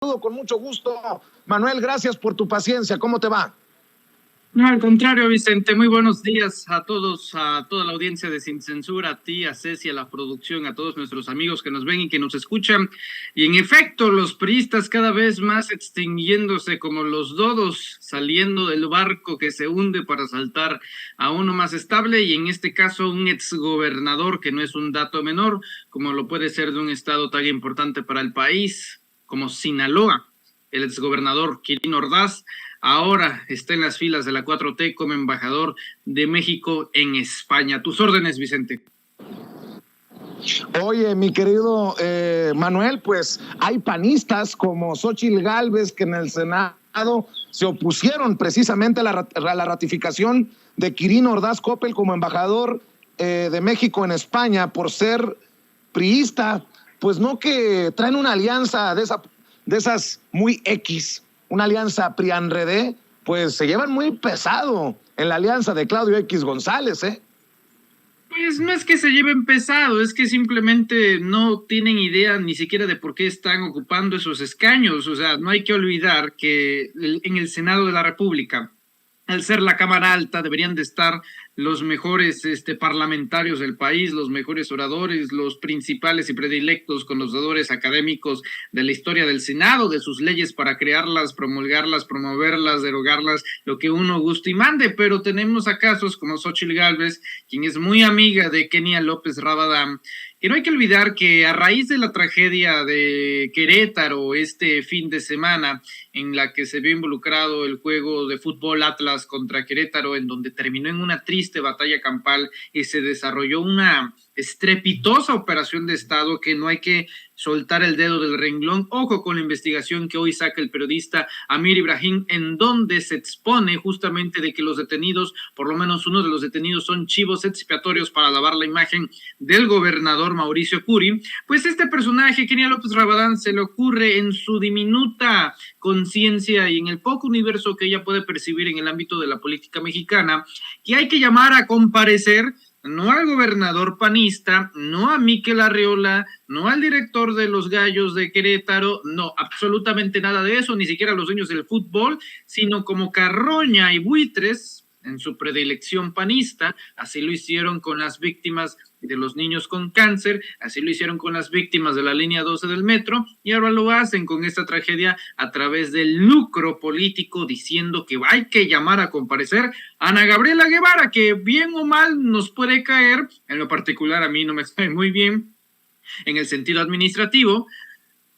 Con mucho gusto. Manuel, gracias por tu paciencia. ¿Cómo te va? No, al contrario, Vicente, muy buenos días a todos, a toda la audiencia de Sin Censura, a ti, a Ceci, a la producción, a todos nuestros amigos que nos ven y que nos escuchan. Y en efecto, los priistas cada vez más extinguiéndose como los dodos, saliendo del barco que se hunde para saltar a uno más estable, y en este caso un exgobernador, que no es un dato menor, como lo puede ser de un estado tan importante para el país como Sinaloa. El exgobernador Quirino Ordaz ahora está en las filas de la 4T como embajador de México en España. Tus órdenes, Vicente. Oye, mi querido Manuel, pues hay panistas como Xóchitl Gálvez que en el Senado se opusieron precisamente a la ratificación de Quirino Ordaz Coppel como embajador de México en España por ser priista. Pues no, que traen una alianza de esas muy X, una alianza PRI-ANRED, pues se llevan muy pesado en la alianza de Claudio X González, ¿eh? Pues no es que se lleven pesado, es que simplemente no tienen idea ni siquiera de por qué están ocupando esos escaños. O sea, no hay que olvidar que en el Senado de la República, al ser la Cámara Alta, deberían de estar los mejores parlamentarios del país, los mejores oradores, los principales y predilectos conocedores académicos de la historia del Senado, de sus leyes para crearlas, promulgarlas, promoverlas, derogarlas, lo que uno guste y mande. Pero tenemos a casos como Xóchitl Gálvez, quien es muy amiga de Kenia López Rabadán, que no hay que olvidar que a raíz de la tragedia de Querétaro este fin de semana, en la que se vio involucrado el juego de fútbol Atlas contra Querétaro, en donde terminó en una triste batalla campal y se desarrolló una estrepitosa operación de Estado que no hay que soltar el dedo del renglón. Ojo con la investigación que hoy saca el periodista Amir Ibrahim, en donde se expone justamente de que los detenidos, por lo menos uno de los detenidos, son chivos expiatorios para lavar la imagen del gobernador Mauricio Curi. Pues este personaje, Kenia López Rabadán, se le ocurre en su diminuta conciencia y en el poco universo que ella puede percibir en el ámbito de la política mexicana, que hay que llamar a comparecer no al gobernador panista, no a Miquel Arriola, no al director de los Gallos de Querétaro, no, absolutamente nada de eso, ni siquiera a los dueños del fútbol, sino como carroña y buitres en su predilección panista. Así lo hicieron con las víctimas de los niños con cáncer, así lo hicieron con las víctimas de la línea 12 del metro, y ahora lo hacen con esta tragedia a través del lucro político, diciendo que hay que llamar a comparecer a Ana Gabriela Guevara, que bien o mal nos puede caer, en lo particular a mí no me cae muy bien en el sentido administrativo,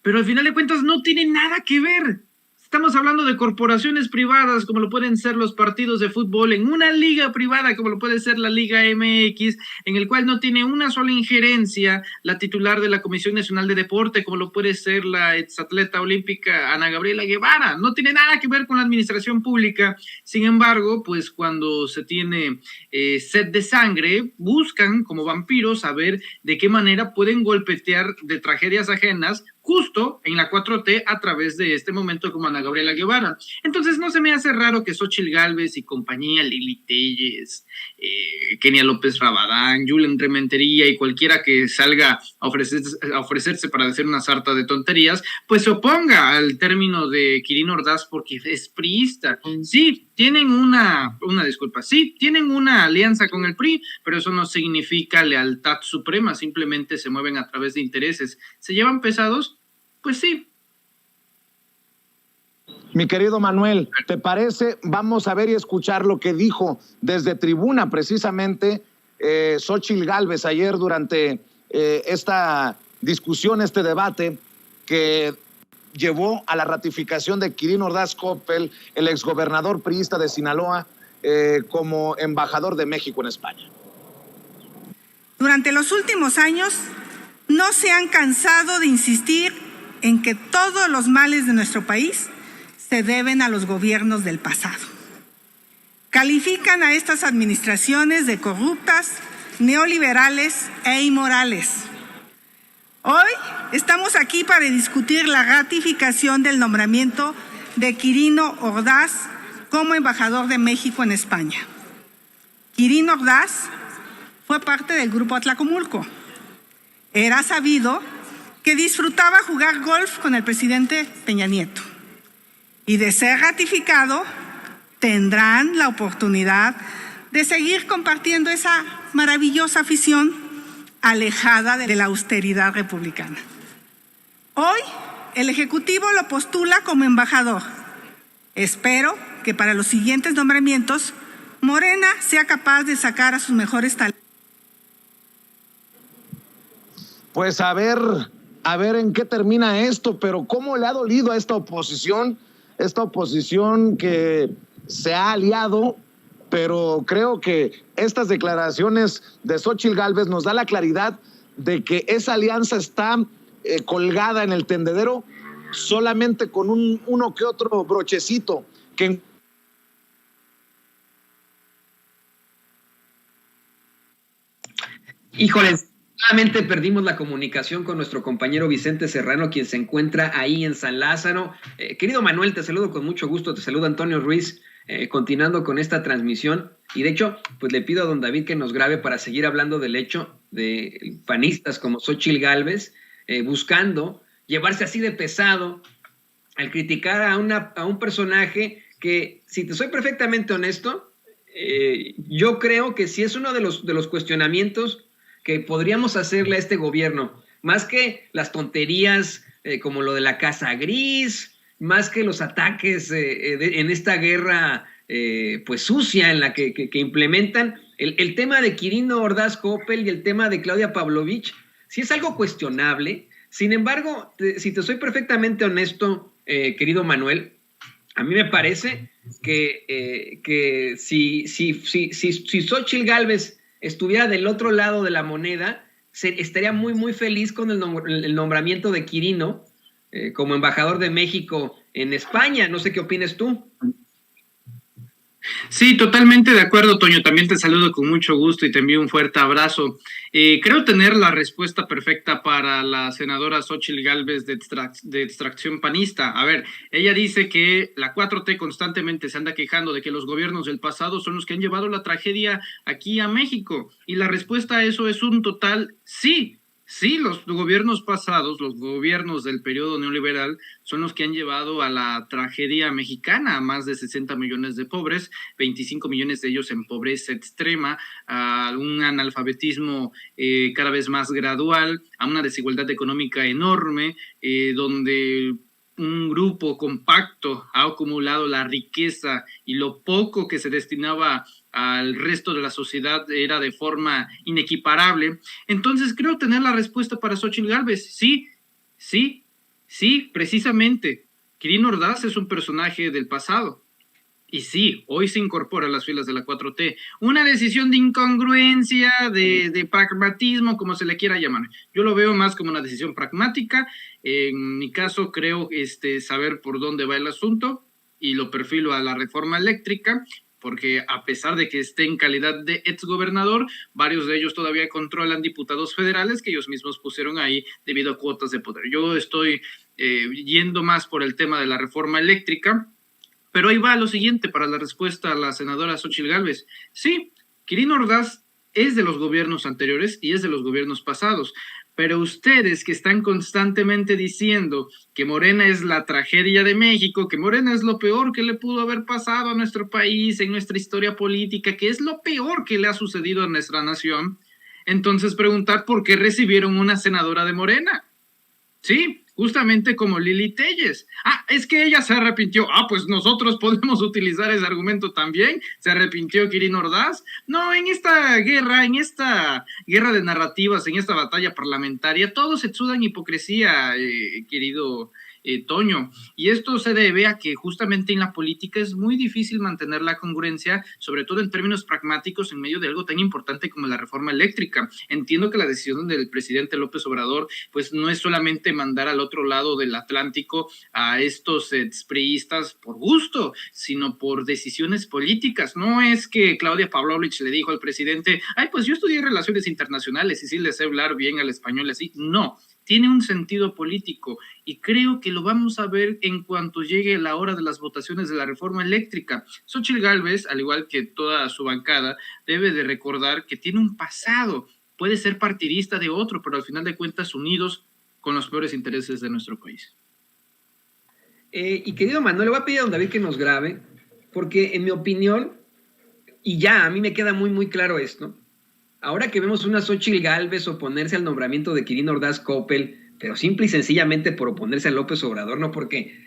pero al final de cuentas no tiene nada que ver. Estamos hablando de corporaciones privadas, como lo pueden ser los partidos de fútbol, en una liga privada, como lo puede ser la Liga MX, en el cual no tiene una sola injerencia la titular de la Comisión Nacional de Deporte, como lo puede ser la exatleta olímpica Ana Gabriela Guevara. No tiene nada que ver con la administración pública. Sin embargo, pues cuando se tiene sed de sangre, buscan como vampiros saber de qué manera pueden golpetear de tragedias ajenas justo en la 4T a través de este momento como Ana Gabriela Guevara. Entonces no se me hace raro que Xóchitl Gálvez y compañía, Lili Telles, Kenia López Rabadán, Julen Rementería y cualquiera que salga a ofrecerse para decir una sarta de tonterías, pues se oponga al término de Quirino Ordaz porque es priista. Sí, tienen sí, tienen una alianza con el PRI, pero eso no significa lealtad suprema, simplemente se mueven a través de intereses. ¿Se llevan pesados? Pues sí. Mi querido Manuel, ¿te parece? Vamos a ver y escuchar lo que dijo desde tribuna precisamente Xóchitl Gálvez ayer durante esta discusión, este debate que llevó a la ratificación de Quirino Ordaz Coppel, el exgobernador priista de Sinaloa, como embajador de México en España. Durante los últimos años no se han cansado de insistir en que todos los males de nuestro país se deben a los gobiernos del pasado. Califican a estas administraciones de corruptas, neoliberales e inmorales. Hoy estamos aquí para discutir la ratificación del nombramiento de Quirino Ordaz como embajador de México en España. Quirino Ordaz fue parte del Grupo Atlacomulco. Era sabido que disfrutaba jugar golf con el presidente Peña Nieto. Y de ser ratificado, tendrán la oportunidad de seguir compartiendo esa maravillosa afición alejada de la austeridad republicana. Hoy, el Ejecutivo lo postula como embajador. Espero que para los siguientes nombramientos, Morena sea capaz de sacar a sus mejores talentos. Pues a ver en qué termina esto, pero cómo le ha dolido a esta oposición que se ha aliado, pero creo que estas declaraciones de Xóchitl Gálvez nos da la claridad de que esa alianza está colgada en el tendedero solamente con uno que otro brochecito que Híjoles, nuevamente perdimos la comunicación con nuestro compañero Vicente Serrano, quien se encuentra ahí en San Lázaro. Querido Manuel, te saludo con mucho gusto, te saluda Antonio Ruiz, continuando con esta transmisión. Y de hecho, pues le pido a don David que nos grabe para seguir hablando del hecho de panistas como Xóchitl Gálvez, buscando llevarse así de pesado al criticar a un personaje que, si te soy perfectamente honesto, yo creo que sí es uno de los cuestionamientos que podríamos hacerle a este gobierno, más que las tonterías como lo de la Casa Gris, más que los ataques en esta guerra pues sucia en la que implementan, el tema de Quirino Ordaz Coppel y el tema de Claudia Pavlovich, sí es algo cuestionable. Sin embargo, si te soy perfectamente honesto, querido Manuel, a mí me parece que si Xóchitl Gálvez estuviera del otro lado de la moneda, estaría muy, muy feliz con el nombramiento de Quirino como embajador de México en España. No sé qué opinas tú. Sí, totalmente de acuerdo, Toño. También te saludo con mucho gusto y te envío un fuerte abrazo. Creo tener la respuesta perfecta para la senadora Xóchitl Gálvez de extracción panista. A ver, ella dice que la 4T constantemente se anda quejando de que los gobiernos del pasado son los que han llevado la tragedia aquí a México. Y la respuesta a eso es un total sí. Sí, los gobiernos pasados, los gobiernos del periodo neoliberal, son los que han llevado a la tragedia mexicana, a más de 60 millones de pobres, 25 millones de ellos en pobreza extrema, a un analfabetismo cada vez más gradual, a una desigualdad económica enorme, donde un grupo compacto ha acumulado la riqueza y lo poco que se destinaba al resto de la sociedad era de forma inequiparable. Entonces creo tener la respuesta para Xóchitl Gálvez. Sí, precisamente. Quirino Ordaz es un personaje del pasado. Y sí, hoy se incorpora a las filas de la 4T. Una decisión de incongruencia, de pragmatismo, como se le quiera llamar. Yo lo veo más como una decisión pragmática. En mi caso, creo saber por dónde va el asunto y lo perfilo a la reforma eléctrica, porque a pesar de que esté en calidad de exgobernador, varios de ellos todavía controlan diputados federales que ellos mismos pusieron ahí debido a cuotas de poder. Yo estoy yendo más por el tema de la reforma eléctrica. Pero ahí va lo siguiente para la respuesta a la senadora Xóchitl Gálvez. Sí, Quirino Ordaz es de los gobiernos anteriores y es de los gobiernos pasados, pero ustedes que están constantemente diciendo que Morena es la tragedia de México, que Morena es lo peor que le pudo haber pasado a nuestro país en nuestra historia política, que es lo peor que le ha sucedido a nuestra nación, entonces preguntar por qué recibieron una senadora de Morena. Sí, justamente como Lili Telles. Es que ella se arrepintió. Pues nosotros podemos utilizar ese argumento también. ¿Se arrepintió Quirino Ordaz? No, en esta guerra de narrativas, en esta batalla parlamentaria, todos exudan hipocresía, querido Toño. Y esto se debe a que justamente en la política es muy difícil mantener la congruencia, sobre todo en términos pragmáticos, en medio de algo tan importante como la reforma eléctrica. Entiendo que la decisión del presidente López Obrador pues no es solamente mandar al otro lado del Atlántico a estos expriistas por gusto, sino por decisiones políticas. No es que Claudia Pavlovich le dijo al presidente, pues yo estudié relaciones internacionales y sí les sé hablar bien al español así. No, tiene un sentido político y creo que lo vamos a ver en cuanto llegue la hora de las votaciones de la reforma eléctrica. Xóchitl Gálvez, al igual que toda su bancada, debe de recordar que tiene un pasado, puede ser partidista de otro, pero al final de cuentas unidos con los peores intereses de nuestro país. Y querido Manuel, le voy a pedir a don David que nos grabe, porque en mi opinión, y ya a mí me queda muy, muy claro esto, ahora que vemos una Xóchitl Gálvez oponerse al nombramiento de Quirino Ordaz Coppel, pero simple y sencillamente por oponerse a López Obrador, no porque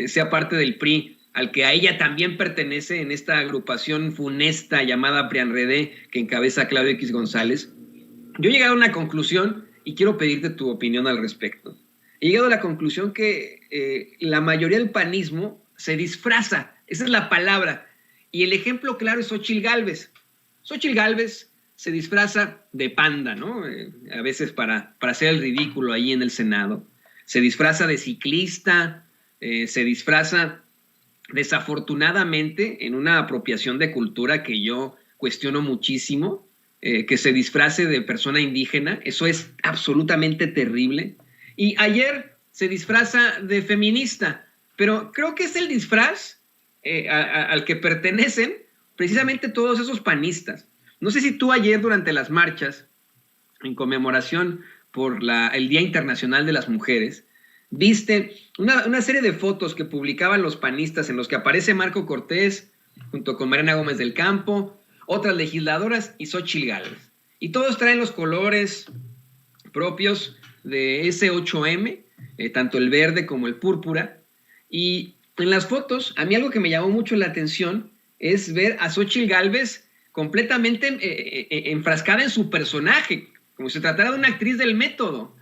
sea parte del PRI, al que a ella también pertenece en esta agrupación funesta llamada PRIANREDE, que encabeza Claudio X González. Yo he llegado a una conclusión y quiero pedirte tu opinión al respecto. He llegado a la conclusión que la mayoría del panismo se disfraza, esa es la palabra, y el ejemplo claro es Xóchitl Gálvez. Xóchitl Gálvez se disfraza de panda, ¿no? A veces para hacer el ridículo ahí en el Senado. Se disfraza de ciclista, se disfraza desafortunadamente en una apropiación de cultura que yo cuestiono muchísimo, que se disfrace de persona indígena, eso es absolutamente terrible. Y ayer se disfraza de feminista, pero creo que es el disfraz al que pertenecen precisamente todos esos panistas. No sé si tú ayer durante las marchas, en conmemoración por el Día Internacional de las Mujeres, viste una serie de fotos que publicaban los panistas en los que aparece Marco Cortés junto con Mariana Gómez del Campo, otras legisladoras y Xóchitl Gálvez. Y todos traen los colores propios de ese 8M, tanto el verde como el púrpura. Y en las fotos, a mí algo que me llamó mucho la atención es ver a Xóchitl Gálvez completamente enfrascada en su personaje, como si se tratara de una actriz del método.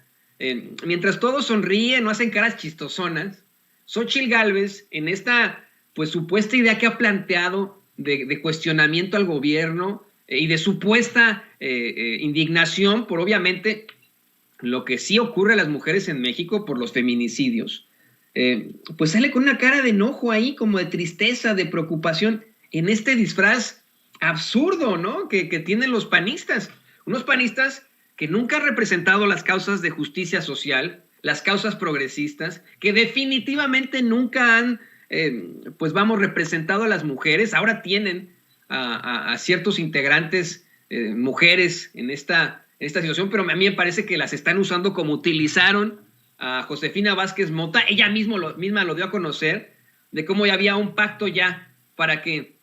Mientras todos sonríen, no hacen caras chistosonas, Xóchitl Gálvez, en esta pues supuesta idea que ha planteado de cuestionamiento al gobierno y de supuesta indignación por obviamente lo que sí ocurre a las mujeres en México por los feminicidios, pues sale con una cara de enojo ahí, como de tristeza, de preocupación, en este disfraz absurdo, ¿no? Que tienen los panistas, unos panistas que nunca han representado las causas de justicia social, las causas progresistas, que definitivamente nunca han, representado a las mujeres. Ahora tienen a ciertos integrantes mujeres en esta situación, pero a mí me parece que las están usando como utilizaron a Josefina Vázquez Mota. Ella misma lo dio a conocer, de cómo ya había un pacto ya para que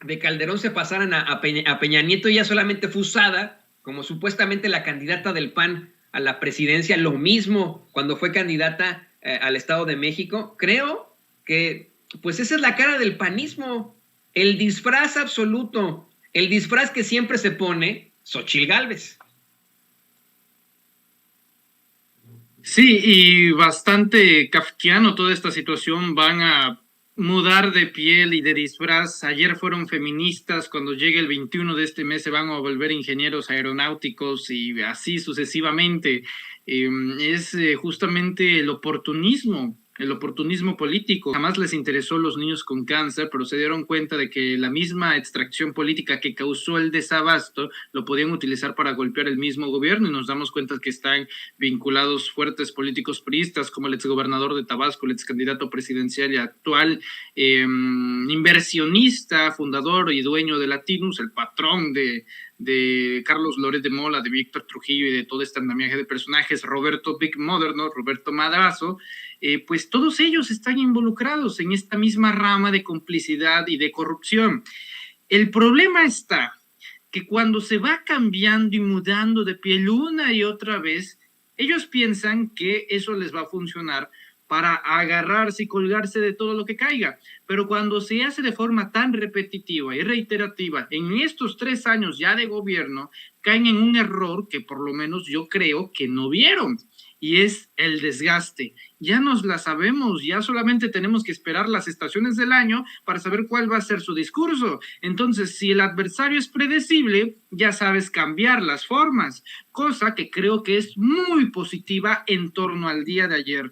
de Calderón se pasaran a Peña Nieto. Ella solamente fue usada como supuestamente la candidata del PAN a la presidencia, lo mismo cuando fue candidata al Estado de México. Creo que pues esa es la cara del panismo, el disfraz absoluto, el disfraz que siempre se pone Xóchitl Gálvez. Sí, y bastante kafkiano toda esta situación. Van a mudar de piel y de disfraz. Ayer fueron feministas, cuando llegue el 21 de este mes se van a volver ingenieros aeronáuticos y así sucesivamente. Es justamente el oportunismo político. Jamás les interesó los niños con cáncer, pero se dieron cuenta de que la misma extracción política que causó el desabasto lo podían utilizar para golpear el mismo gobierno, y nos damos cuenta que están vinculados fuertes políticos priistas como el exgobernador de Tabasco, el excandidato presidencial y actual inversionista, fundador y dueño de Latinus, el patrón de Carlos Loret de Mola, de Víctor Trujillo y de todo este andamiaje de personajes, Roberto Big Mother, ¿no? Roberto Madrazo. Pues todos ellos están involucrados en esta misma rama de complicidad y de corrupción. El problema está que cuando se va cambiando y mudando de piel una y otra vez, ellos piensan que eso les va a funcionar para agarrarse y colgarse de todo lo que caiga. Pero cuando se hace de forma tan repetitiva y reiterativa, en estos 3 años ya de gobierno, caen en un error que por lo menos yo creo que no vieron, y es el desgaste. Ya nos la sabemos, ya solamente tenemos que esperar las estaciones del año para saber cuál va a ser su discurso. Entonces, si el adversario es predecible, ya sabes cambiar las formas, cosa que creo que es muy positiva en torno al día de ayer.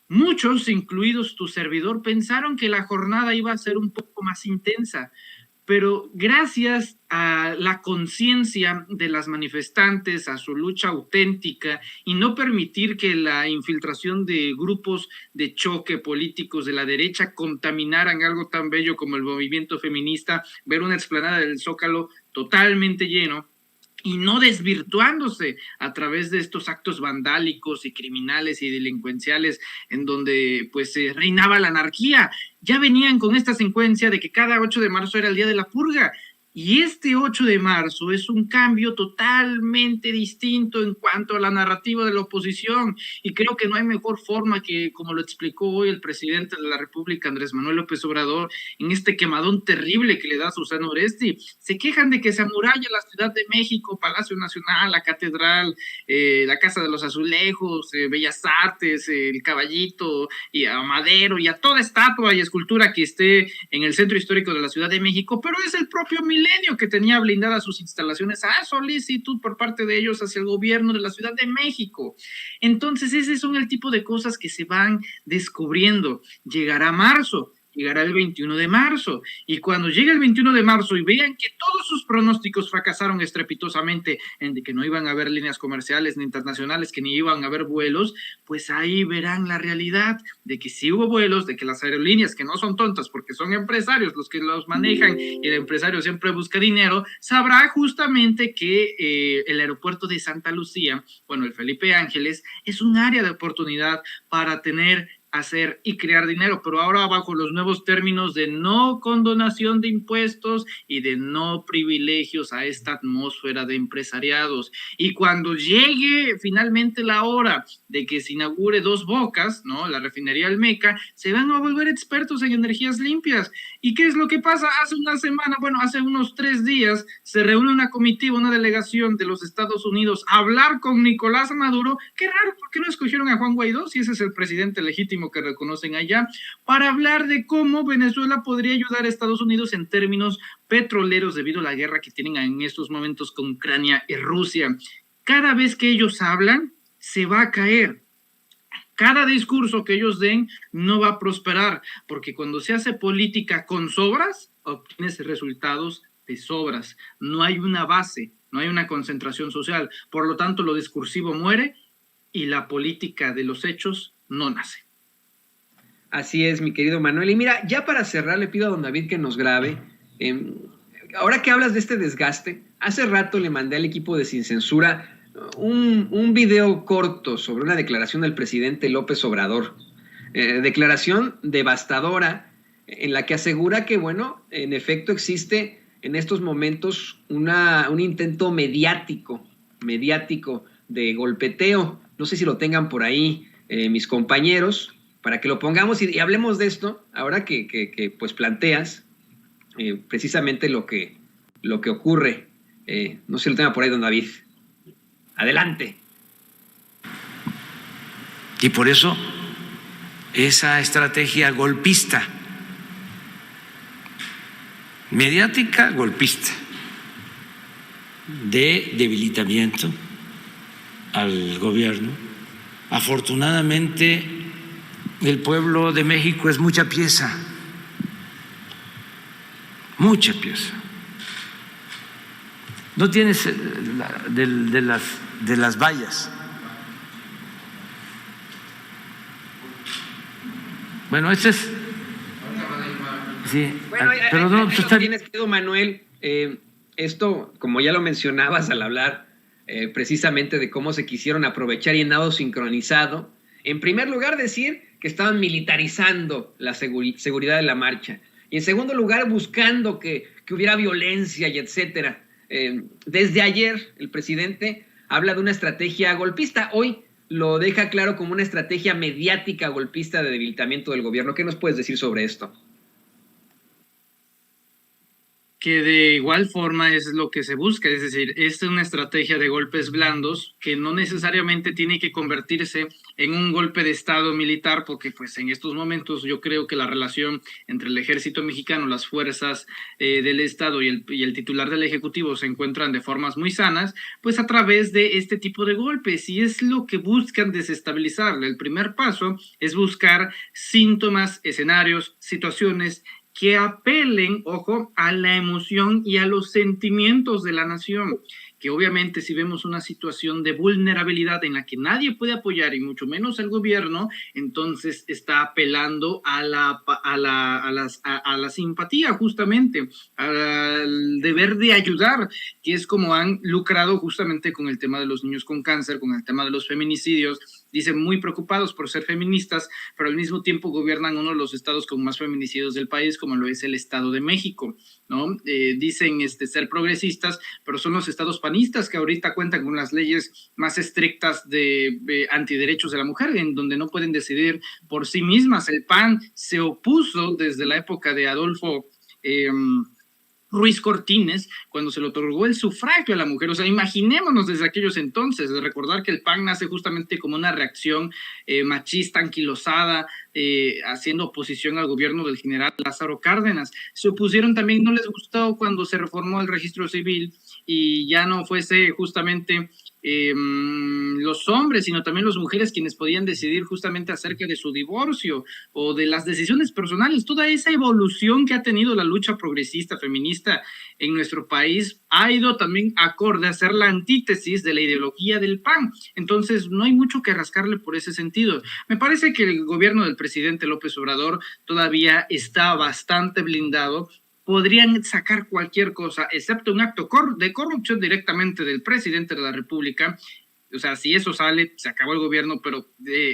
Muchos, incluidos tu servidor, pensaron que la jornada iba a ser un poco más intensa, pero gracias a la conciencia de las manifestantes, a su lucha auténtica y no permitir que la infiltración de grupos de choque políticos de la derecha contaminaran algo tan bello como el movimiento feminista, ver una explanada del Zócalo totalmente lleno, y no desvirtuándose a través de estos actos vandálicos y criminales y delincuenciales en donde pues reinaba la anarquía. Ya venían con esta secuencia de que cada 8 de marzo era el día de la purga. Y este 8 de marzo es un cambio totalmente distinto en cuanto a la narrativa de la oposición. Y creo que no hay mejor forma que, como lo explicó hoy el presidente de la República, Andrés Manuel López Obrador, en este quemadón terrible que le da Susana Oresti. Se quejan de que se amuralla la Ciudad de México, Palacio Nacional, la Catedral, la Casa de los Azulejos, Bellas Artes, el Caballito, y a Madero, y a toda estatua y escultura que esté en el centro histórico de la Ciudad de México, pero es el propio Milenio que tenía blindadas sus instalaciones a solicitud por parte de ellos hacia el gobierno de la Ciudad de México. Entonces, ese son el tipo de cosas que se van descubriendo. Llegará marzo, llegará el 21 de marzo, y cuando llegue el 21 de marzo y vean que todos sus pronósticos fracasaron estrepitosamente en de que no iban a haber líneas comerciales ni internacionales, que ni iban a haber vuelos, pues ahí verán la realidad de que sí hubo vuelos, de que las aerolíneas, que no son tontas porque son empresarios los que los manejan y el empresario siempre busca dinero, sabrá justamente que el aeropuerto de Santa Lucía, bueno, el Felipe Ángeles, es un área de oportunidad para tener, hacer y crear dinero, pero ahora bajo los nuevos términos de no condonación de impuestos y de no privilegios a esta atmósfera de empresariados. Y cuando llegue finalmente la hora de que se inaugure Dos Bocas, ¿no?, la refinería Olmeca, se van a volver expertos en energías limpias. ¿Y qué es lo que pasa? Hace una semana, bueno, hace unos 3 días, se reúne una comitiva, una delegación de los Estados Unidos a hablar con Nicolás Maduro. Qué raro, ¿por qué no escogieron a Juan Guaidó si ese es el presidente legítimo que reconocen allá? Para hablar de cómo Venezuela podría ayudar a Estados Unidos en términos petroleros debido a la guerra que tienen en estos momentos con Ucrania y Rusia. Cada vez que ellos hablan, se va a caer. Cada discurso que ellos den no va a prosperar, porque cuando se hace política con sobras, obtienes resultados de sobras. No hay una base, no hay una concentración social. Por lo tanto, lo discursivo muere y la política de los hechos no nace. Así es, mi querido Manuel. Y mira, ya para cerrar, le pido a don David que nos grabe. Ahora que hablas de este desgaste, hace rato le mandé al equipo de Sin Censura un video corto sobre una declaración del presidente López Obrador. Declaración devastadora en la que asegura que, bueno, en efecto existe en estos momentos un intento mediático de golpeteo. No sé si lo tengan por ahí mis compañeros, para que lo pongamos y hablemos de esto, ahora que pues planteas precisamente lo que ocurre. No sé si lo tenga por ahí don David. Adelante. Y por eso esa estrategia golpista, mediática golpista, de debilitamiento al gobierno. Afortunadamente, el pueblo de México es mucha pieza, mucha pieza. No tienes de las vallas. Bueno, este es. Sí, bueno, pero no, pues está... Tienes, querido Manuel, esto, como ya lo mencionabas al hablar precisamente de cómo se quisieron aprovechar y en nado sincronizado. En primer lugar, decir que estaban militarizando la seguridad de la marcha. Y en segundo lugar, buscando que hubiera violencia y etcétera. Desde ayer, el presidente habla de una estrategia golpista. Hoy lo deja claro como una estrategia mediática golpista de debilitamiento del gobierno. ¿Qué nos puedes decir sobre esto? Que de igual forma es lo que se busca, es decir, es una estrategia de golpes blandos que no necesariamente tiene que convertirse en un golpe de Estado militar, porque pues en estos momentos yo creo que la relación entre el ejército mexicano, las fuerzas del Estado y el titular del Ejecutivo se encuentran de formas muy sanas, pues a través de este tipo de golpes, y es lo que buscan desestabilizar. El primer paso es buscar síntomas, escenarios, situaciones que apelen, ojo, a la emoción y a los sentimientos de la nación, que obviamente si vemos una situación de vulnerabilidad en la que nadie puede apoyar y mucho menos el gobierno, entonces está apelando a la simpatía, justamente, al deber de ayudar, que es como han lucrado justamente con el tema de los niños con cáncer, con el tema de los feminicidios. Dicen muy preocupados por ser feministas, pero al mismo tiempo gobiernan uno de los estados con más feminicidios del país, como lo es el Estado de México, ¿no? Dicen ser progresistas, pero son los estados panistas que ahorita cuentan con las leyes más estrictas de antiderechos de la mujer, en donde no pueden decidir por sí mismas. El PAN se opuso desde la época de Adolfo Ruiz Cortines, cuando se le otorgó el sufragio a la mujer. O sea, imaginémonos desde aquellos entonces, de recordar que el PAN nace justamente como una reacción machista, anquilosada, haciendo oposición al gobierno del general Lázaro Cárdenas. Se opusieron también, no les gustó cuando se reformó el registro civil y ya no fuese justamente los hombres, sino también las mujeres quienes podían decidir justamente acerca de su divorcio o de las decisiones personales. Toda esa evolución que ha tenido la lucha progresista feminista en nuestro país ha ido también acorde a ser la antítesis de la ideología del PAN. Entonces no hay mucho que rascarle por ese sentido. Me parece que el gobierno del presidente López Obrador todavía está bastante blindado. Podrían sacar cualquier cosa, excepto un acto de corrupción directamente del presidente de la República. O sea, si eso sale, se acabó el gobierno, pero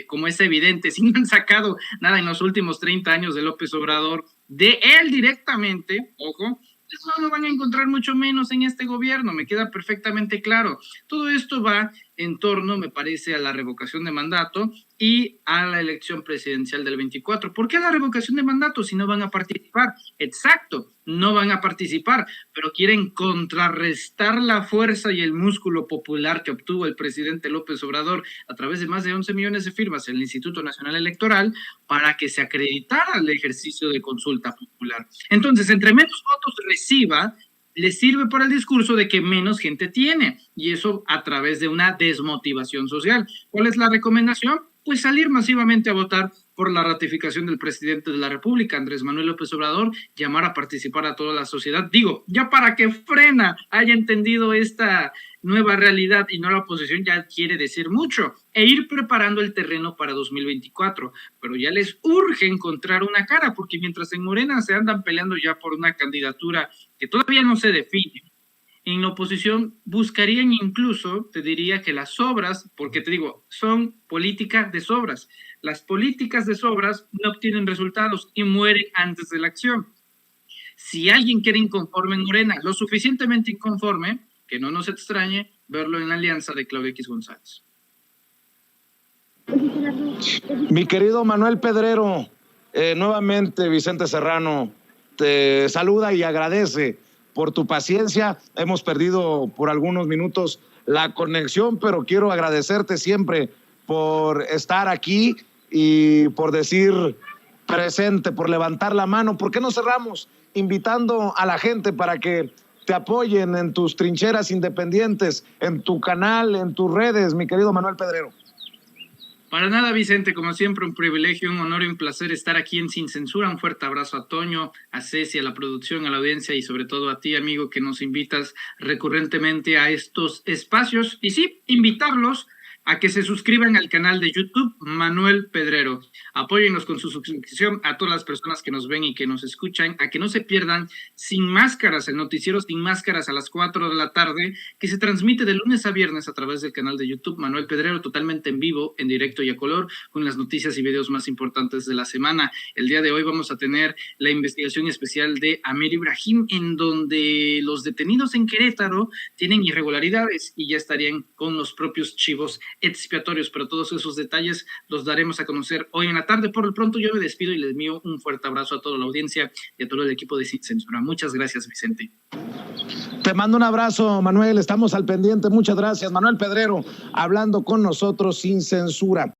como es evidente, si no han sacado nada en los últimos 30 años de López Obrador, de él directamente, ojo, pues no lo van a encontrar mucho menos en este gobierno, me queda perfectamente claro. Todo esto va en torno, me parece, a la revocación de mandato y a la elección presidencial del 24. ¿Por qué la revocación de mandato si no van a participar? Exacto, no van a participar, pero quieren contrarrestar la fuerza y el músculo popular que obtuvo el presidente López Obrador a través de más de 11 millones de firmas en el Instituto Nacional Electoral para que se acreditara el ejercicio de consulta popular. Entonces, entre menos votos reciba, le sirve para el discurso de que menos gente tiene, y eso a través de una desmotivación social. ¿Cuál es la recomendación? Pues salir masivamente a votar por la ratificación del presidente de la República, Andrés Manuel López Obrador, llamar a participar a toda la sociedad. Digo, ya para que Frena haya entendido esta nueva realidad y no la oposición, ya quiere decir mucho, e ir preparando el terreno para 2024, pero ya les urge encontrar una cara, porque mientras en Morena se andan peleando ya por una candidatura que todavía no se define, en la oposición buscarían incluso, te diría que las obras, porque te digo, son política de sobras. Las políticas de sobras no obtienen resultados y mueren antes de la acción. Si alguien quiere inconforme en Morena, lo suficientemente inconforme, que no nos extrañe verlo en la alianza de Claudio X González. Mi querido Manuel Pedrero, nuevamente Vicente Serrano te saluda y agradece por tu paciencia. Hemos perdido por algunos minutos la conexión, pero quiero agradecerte siempre por estar aquí y por decir presente, por levantar la mano. ¿Por qué no cerramos invitando a la gente para que te apoyen en tus trincheras independientes, en tu canal, en tus redes, mi querido Manuel Pedrero? Para nada, Vicente, como siempre, un privilegio, un honor y un placer estar aquí en Sin Censura. Un fuerte abrazo a Toño, a Ceci, a la producción, a la audiencia y sobre todo a ti, amigo, que nos invitas recurrentemente a estos espacios. Y sí, invitarlos a que se suscriban al canal de YouTube Manuel Pedrero. Apóyennos con su suscripción a todas las personas que nos ven y que nos escuchan, a que no se pierdan Sin Máscaras, el noticiero Sin Máscaras a las 4 de la tarde, que se transmite de lunes a viernes a través del canal de YouTube Manuel Pedrero, totalmente en vivo, en directo y a color, con las noticias y videos más importantes de la semana. El día de hoy vamos a tener la investigación especial de Amir Ibrahim, en donde los detenidos en Querétaro tienen irregularidades y ya estarían con los propios chivos expiatorios, pero todos esos detalles los daremos a conocer hoy en la tarde. Por lo pronto yo me despido y les envío un fuerte abrazo a toda la audiencia y a todo el equipo de Sin Censura. Muchas gracias, Vicente. Te mando un abrazo, Manuel, estamos al pendiente. Muchas gracias, Manuel Pedrero, hablando con nosotros Sin Censura.